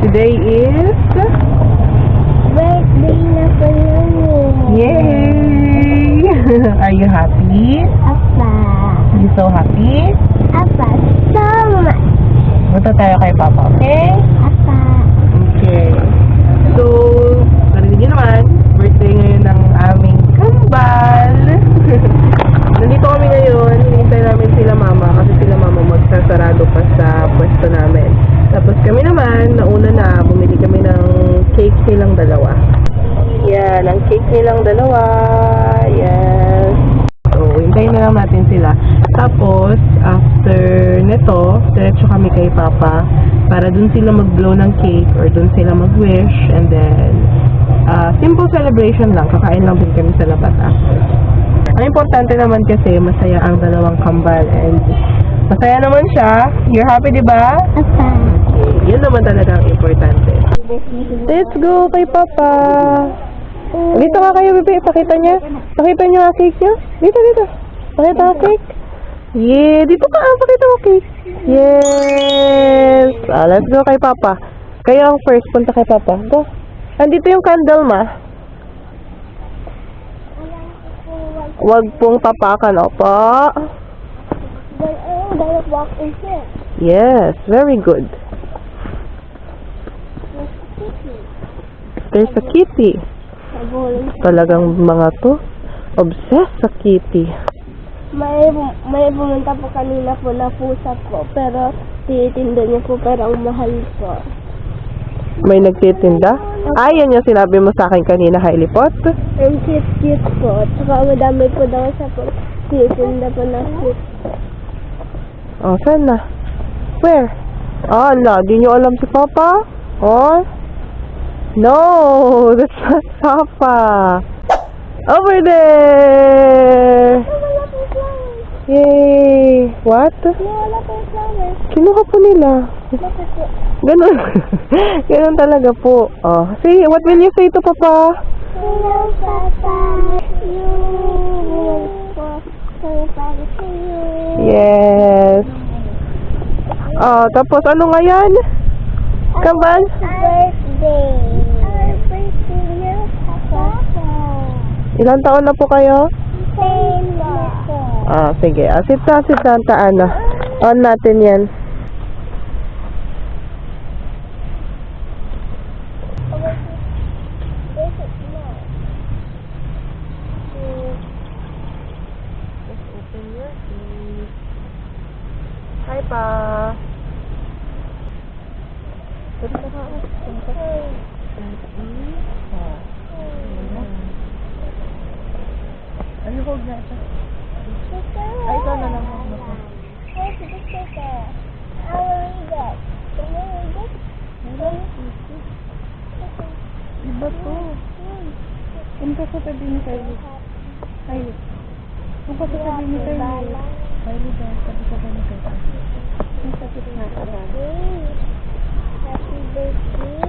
Today is... birthday na po namin. Yay! Are you happy? Apa. You so happy? Apa. So much. Punta tayo kay Papa, okay? Apa. Okay. So, narinig niyo naman, birthday ngayon ng aming kambal. Nandito kami ngayon, hinihintay namin sila mama kasi sila mama magsasarado pa sa pwesto namin. Tapos kami naman, nauna na, bumili kami ng cake nilang dalawa. Yan, ang cake nilang dalawa. Yes. So, hintayin na lang natin sila. Tapos, after nito, diretso kami kay Papa para dun sila mag-blow ng cake or dun sila mag-wish. And then, simple celebration lang. Kakain lang din kami sa labas after. Ang importante naman kasi, masaya ang dalawang kambal. And, masaya naman siya. You're happy, di ba? Apa. Okay. Yun naman talaga ang importante. Let's go kay Papa. Dito ka kayo, bebe. Pakita niya. Pakita niyo ang cake niya. Dito, dito. Pakita ang cake. Yeah, dito ka. Pakita mo cake. Yes. Let's go kay Papa. Kayo ang first. Punta kay Papa. Go. Andito yung candle, ma. Huwag pong tapakan, opo. Don't walk in here. Yes, very good. There's a kitty. Talagang mga to, obsessed sa kitty. May pumunta po kanina po na pusa po, pero tinitinda niya po, pero ang mahal po. May nagtitinda? Ay, yan yung sinabi mo sa akin kanina, Hailey Pot. Ang cute po. Tsaka madami po daw siya po. Tinitinda po na cute. Oh, saan na? Where? Ah, di nyo alam si Papa? Oh? No, that's not Papa. Over there! Yay! What? Wala po yung flowers. Kinuha po nila. Bakit po? Ganun. Ganun talaga po. Oh, see, what will you say to Papa? Hello, Papa. You will po. Say para sa iyo. Yes. Oh, tapos ano nga yan? Kambal? Birthday. Happy birthday, dear Papa. Ilang taon na po kayo? 10 na po. Ah, sige. Sit down, taan na. On natin yan. Hi, Pa. Ano hold na ito? Ay, ito na lang. Hey, the sticker. I will read it. Can you read it? Iba to. Punta sa tabi ni Kylie. Kylie. Punta sa tabi ni Kylie. Kylie ba? Tabi sa tabi ni Kylie. Punta sa tabi ni Kylie. Happy birthday.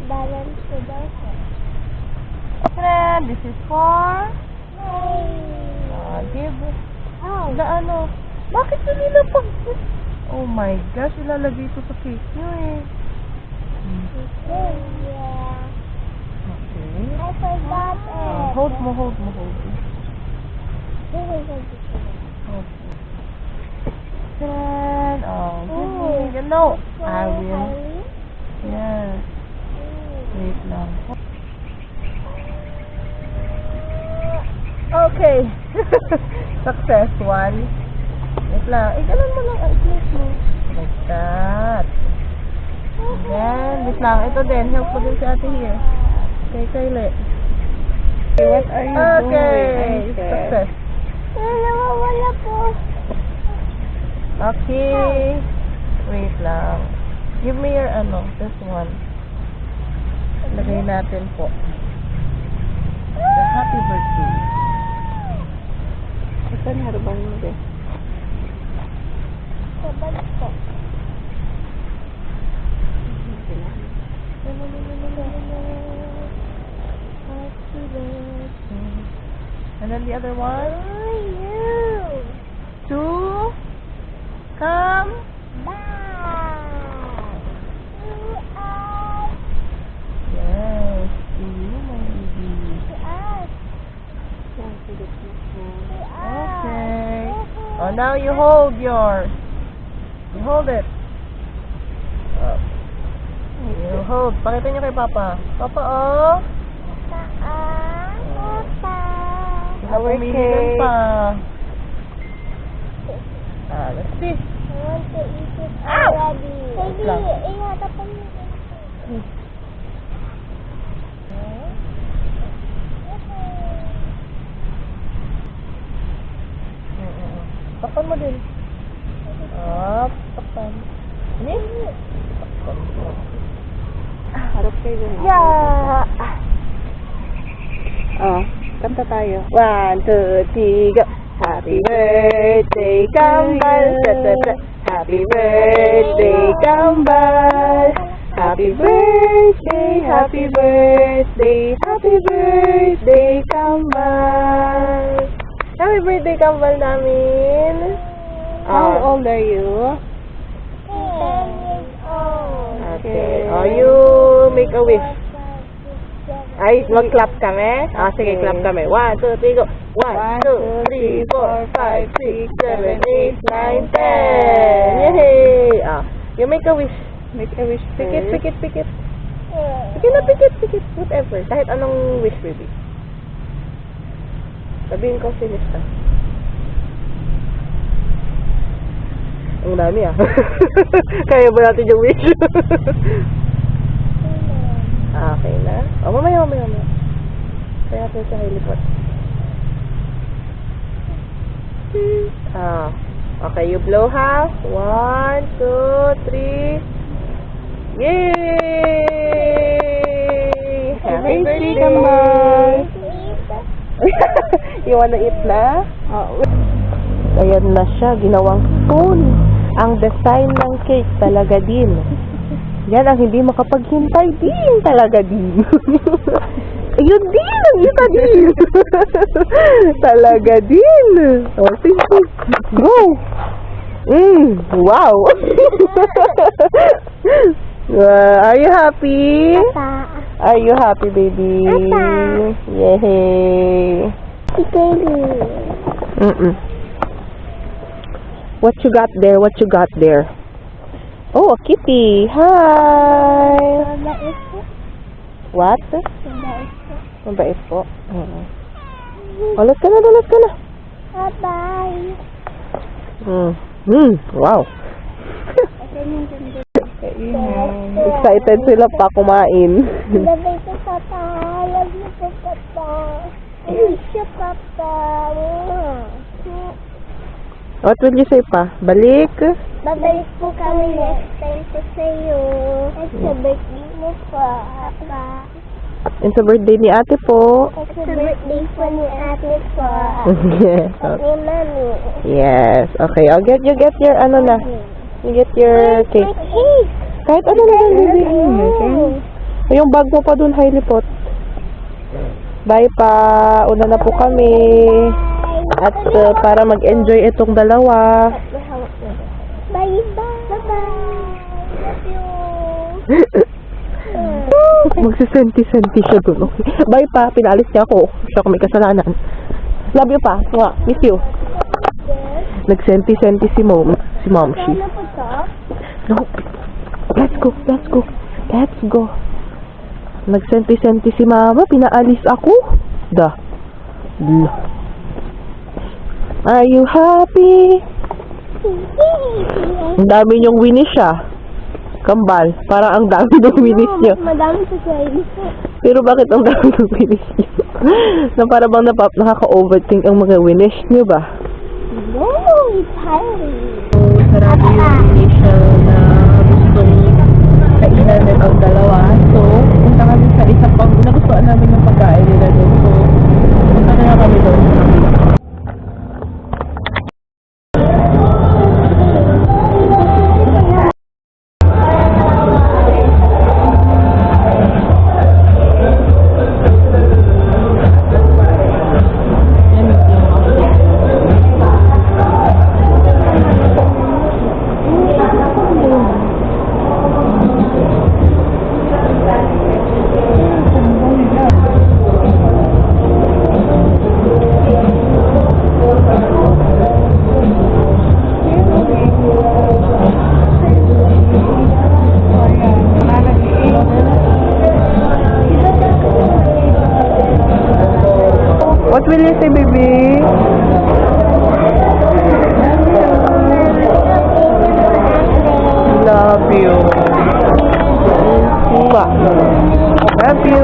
Balance ko daw siya. Friend, this is for... Hey. Give... Oh. Na ano? Bakit yun nila pag... Oh my gosh, ilalagay ito sa cake nyo eh. Yeah. Okay. I forgot it. Hold mo. This is a good one. Okay. Friend, give me... No, I will. Yes. Wait lang. Okay. Success one. Wait lang. Ganun mo lang. I-click mo. Like that. And then, wait lang. Ito din. Help mo din si ate here. Okay, Kylie. What are you doing? Success. Nawawala po. Okay. Wait lang. Give me your this one. Lagay natin po. The happy birthday. Ito na harubang mo din. Sabag po. And then the other one. Oh, you. Oh, now you hold yours. You hold it. Oh. You hold. Pakita niyo kay Papa. Papa, oh. Pumili pa. Let's see. I want to eat it already. Baby, ihatapan mo. Takpan mo din. Takpan. Ini? Takpan mo. Harap kayo dun. Yeah! Oh, kanta tayo. 1, 2, 3, go! Happy birthday, Kambal! Happy birthday, Kambal! Happy birthday, happy birthday, happy birthday, Kambal! Happy birthday, Kambal namin! How old are you? 10 years old. Okay. Oh, you make a wish. Ay, mag-clap kami? Ah, sige, Okay. clap kami. 1, 2, 3, go. 1, 2, 3, 4, 5, 6, 7, 8, 9, 10. Yay! Ah, you make a wish. Make a wish Pikit, first. pikit, pikit. Sige na, pikit, pikit. Whatever. Kahit anong wish, baby. Sabihin ko, finish ka. Ang dami ah. Kaya ba natin yung wish? Okay na. Oh, mamaya. Kaya natin sa heliport. Okay, you blow half. 1, 2, 3. Yay! Happy birthday, Kambal! You wanna eat na? Oh, Ayan na siya, ginawang spoon. Ang design ng cake talaga din. Yan ang hindi makapaghintay din talaga din. Ayun din, ang isa din. Talaga din. Oh, sige. Go. Wow. Are you happy? Are you happy, baby? Yay. What you got there? What you got there? Oh, a kitty. Hi. What? Mabait po. Ulit ka na. Bye-bye. Wow. kainin. Excited sila pa kumain. Love you, Papa. Love you, Papa. I miss you, Papa. What will you say pa? Balik? Babalik po kami next time po sa iyo. At sa birthday mo po, Papa. And sa birthday ni ate po. At sa birthday po ni ate po. Yes. At ni Mami. Yes. Okay. I'll get your ano na. You get your cake. My cake. Kahit ano na lang, baby. Oh. Yung bag mo pa dun, Hailey Pot. Bye pa. Una na po kami. At para mag-enjoy itong dalawa. Bye-bye. Bye-bye. Love you. Magsisenti-senti siya dun. Okay. Bye pa. Pinalis niya ako. Siya kung may kasalanan. Love you pa. Mwah. Miss you. Nagsenti-senti si Mom. Si Momshi. Ano po to? No. Let's go. Let's go. Let's go. Nagsenti-senti si Mama. Pinaalis ako. Da. Are you happy? Ang dami niyong winis ah. Kambal. Parang ang dami ng winis niyo. Madami sa Chinese. Pero bakit ang dami ng winis niyo? Na para bang nakaka-overthink ang mga winis niyo ba? No, it's highly. So, sarado yung initial na gustong kainan nitong dalawa. So, punta kami sa isa pang nagustuhan namin yung pagkain nila doon. So, punta na kami doon. Love you.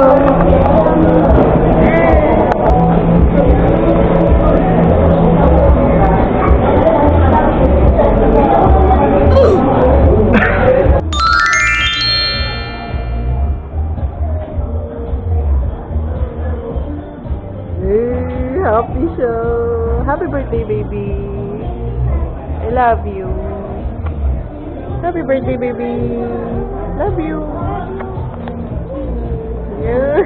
Hey, happy siya. Happy birthday, baby. I love you. Happy birthday, baby. Love you. Yeah.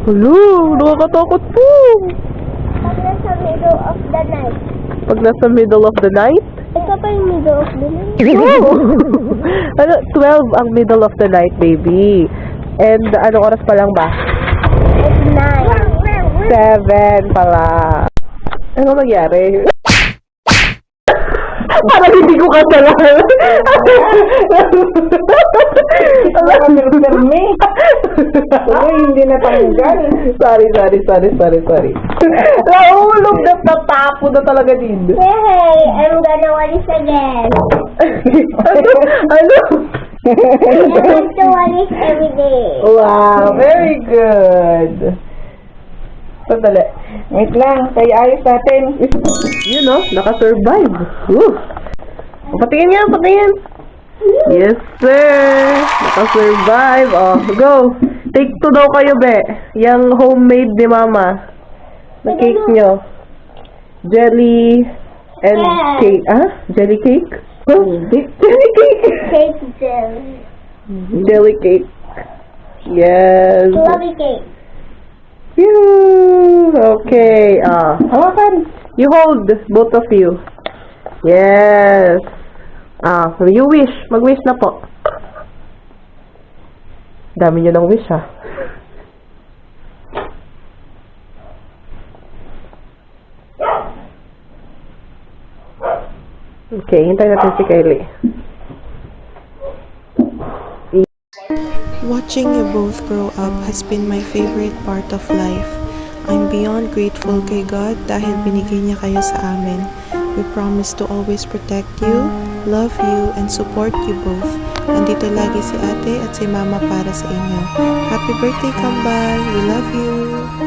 Hello, nakakatakot po. Pag nasa middle of the night. Pag nasa middle of the night? Ito pa yung middle of the night. Ano, 12 ang middle of the night, baby. And anong oras pa lang ba? It's 9. 7 pala. Ano nangyari? Parang hindi ko kasalanan. Hindi na tanggal. Sorry. Nahulog na natapo na talaga din. Hey, I'm gonna walis again. Ano? I have to walis every day. Wow, very good. Sandali. Wait lang, kaya ayos natin. Yun no, naka-survive. Woo! Patingin nga, patingin. Yes, sir. Naka-survive. Oh, go. Take 2 daw kayo, be. Yang homemade ni mama. Na cake nyo. Jelly and Yeah. cake. Ah? Jelly cake? Huh? Jelly cake. Cake jelly. Jelly cake. Yes. Fluffy cake. Phew. Okay. Hawakan. You hold, both of you. Yes. You wish. Mag-wish na po. Dami nyo ng wish, ha? Okay, hintay natin si Kylie. Watching you both grow up has been my favorite part of life. I'm beyond grateful kay God dahil binigay niya kayo sa amin. We promise to always protect you, love you, and support you both. Nandito lagi si ate at si mama para sa inyo. Happy birthday, Kambal! We love you!